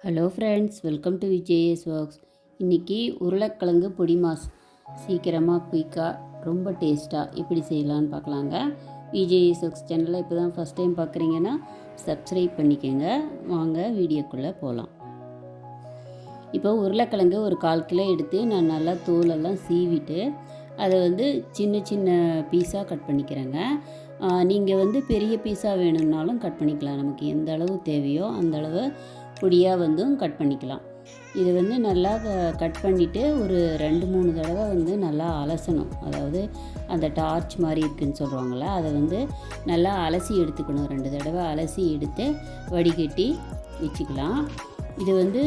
Hello friends, welcome to VJS works. இன்றைக்கி உருளைக்கிழங்கு பொடி மாஸ் சீக்கிரமாக குயிக்காக ரொம்ப டேஸ்ட்டாக எப்படி செய்யலான்னு பார்க்கலாங்க. விஜேஎஸ் ஒர்க்ஸ் சேனலில் இப்போ தான் ஃபஸ்ட் டைம் பார்க்குறீங்கன்னா சப்ஸ்கிரைப் பண்ணிக்கோங்க. வாங்க வீடியோக்குள்ளே போகலாம். இப்போ உருளைக்கிழங்கு ஒரு 1/4 கிலோ எடுத்து நான் நல்லா தோலெல்லாம் சீவிட்டு அதை சின்ன சின்ன பீஸாக கட் பண்ணிக்கிறேங்க. நீங்கள் பெரிய பீஸாக வேணும்னாலும் கட் பண்ணிக்கலாம். நமக்கு எந்த அளவு தேவையோ அந்த அளவு பொடியாக கட் பண்ணிக்கலாம். இது நல்லா கட் பண்ணிவிட்டு ஒரு 2-3 தடவை நல்லா அலசணும். அதாவது அந்த டார்ச் மாதிரி இருக்குதுன்னு சொல்லுவாங்கள்ல, அதை நல்லா அலசி எடுத்துக்கணும். 2 தடவை அலசி எடுத்து வடிகட்டி வச்சுக்கலாம். இது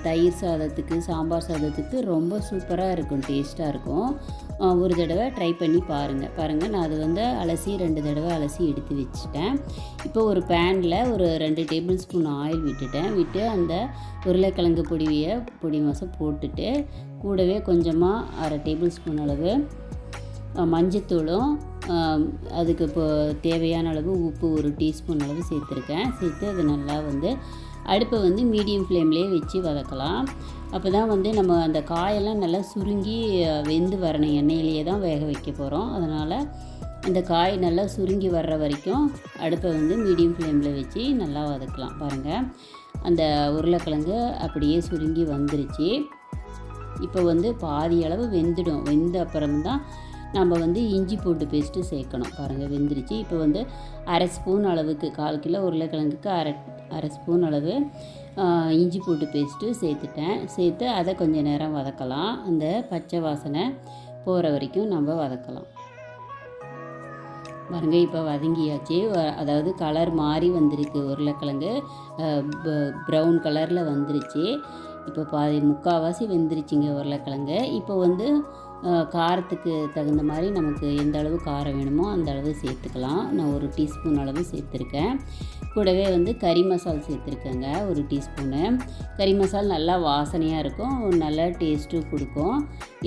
தயிர் சாதத்துக்கு, சாம்பார் சாதத்துக்கு ரொம்ப சூப்பராக இருக்கும், டேஸ்ட்டாக இருக்கும். ஒரு தடவை ட்ரை பண்ணி பாருங்கள். நான் அது அலசி 2 தடவை அலசி எடுத்து வச்சுட்டேன். இப்போ ஒரு பேனில் ஒரு 2 டேபிள் ஸ்பூன் ஆயில் விட்டு அந்த உருளைக்கிழங்கு பொடி மாசம் போட்டுட்டு கூடவே கொஞ்சமாக 1/2 டேபிள் ஸ்பூன் அளவு மஞ்சத்தூளும் அதுக்கு இப்போ தேவையான அளவு உப்பு 1 டீஸ்பூன் அளவு சேர்த்து அது நல்லா அடுப்பை மீடியம் ஃப்ளேம்லேயே வச்சு வதக்கலாம். அப்போ தான் நம்ம அந்த காயெல்லாம் நல்லா சுருங்கி வெந்து வரணும். எண்ணெயிலேயே தான் வேக வைக்க போகிறோம். அதனால் இந்த காய் நல்லா சுருங்கி வர்ற வரைக்கும் அடுப்பை மீடியம் ஃப்ளேமில் வச்சு நல்லா வதக்கலாம். பாருங்கள், அந்த உருளைக்கிழங்கு அப்படியே சுருங்கி வந்துருச்சு. இப்போ பாதி அளவு வெந்துடும். வெந்த அப்புறம்தான் நம்ம இஞ்சி பூண்டு பேஸ்ட்டு சேர்க்கணும். பாருங்கள், வெந்துருச்சு. இப்போ 1/2 ஸ்பூன் அளவுக்கு, 1/4 கிலோ உருளைக்கிழங்குக்கு அரை ஸ்பூன் அளவு இஞ்சி பூண்டு பேஸ்ட்டு சேர்த்து அதை கொஞ்சம் நேரம் வதக்கலாம். அந்த பச்சை வாசனை போகிற வரைக்கும் நம்ம வதக்கலாம். பாருங்கள், இப்போ வதங்கியாச்சு. அதாவது கலர் மாறி வந்திருக்கு. உருளைக்கிழங்கு ப்ரௌன் கலரில் வந்துருச்சு. இப்போ முக்கால்வாசி வெந்துருச்சுங்க உருளைக்கிழங்கு. இப்போ காரத்துக்கு தகுந்த மாதிரி நமக்கு எந்த அளவு காரம் வேணுமோ அந்த அளவு சேர்த்துக்கலாம். நான் 1 டீஸ்பூன் அளவு சேர்த்துருக்கேன். கூடவே கறி மசால் சேர்த்துருக்கேங்க, 1 டீஸ்பூனு. கறி மசால் நல்லா வாசனையாக இருக்கும், நல்லா டேஸ்ட்டும் கொடுக்கும்.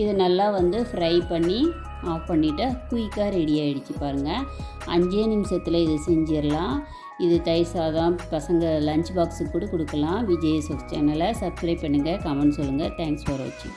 இது நல்லா ஃப்ரை பண்ணி ஆஃப் பண்ணிவிட்டு குயிக்காக ரெடி ஆகிடுச்சு. பாருங்கள், 5 நிமிஷத்தில் இது செஞ்சிடலாம். இது தயிர் சாதம், பசங்க லஞ்ச் பாக்ஸுக்கு கூட கொடுக்கலாம். விஜேஎஸ் ஒர்க்ஸ் சேனலை சப்ஸ்கிரைப் பண்ணுங்கள், கமெண்ட் சொல்லுங்கள். தேங்க்ஸ் ஃபார் வாட்சிங்.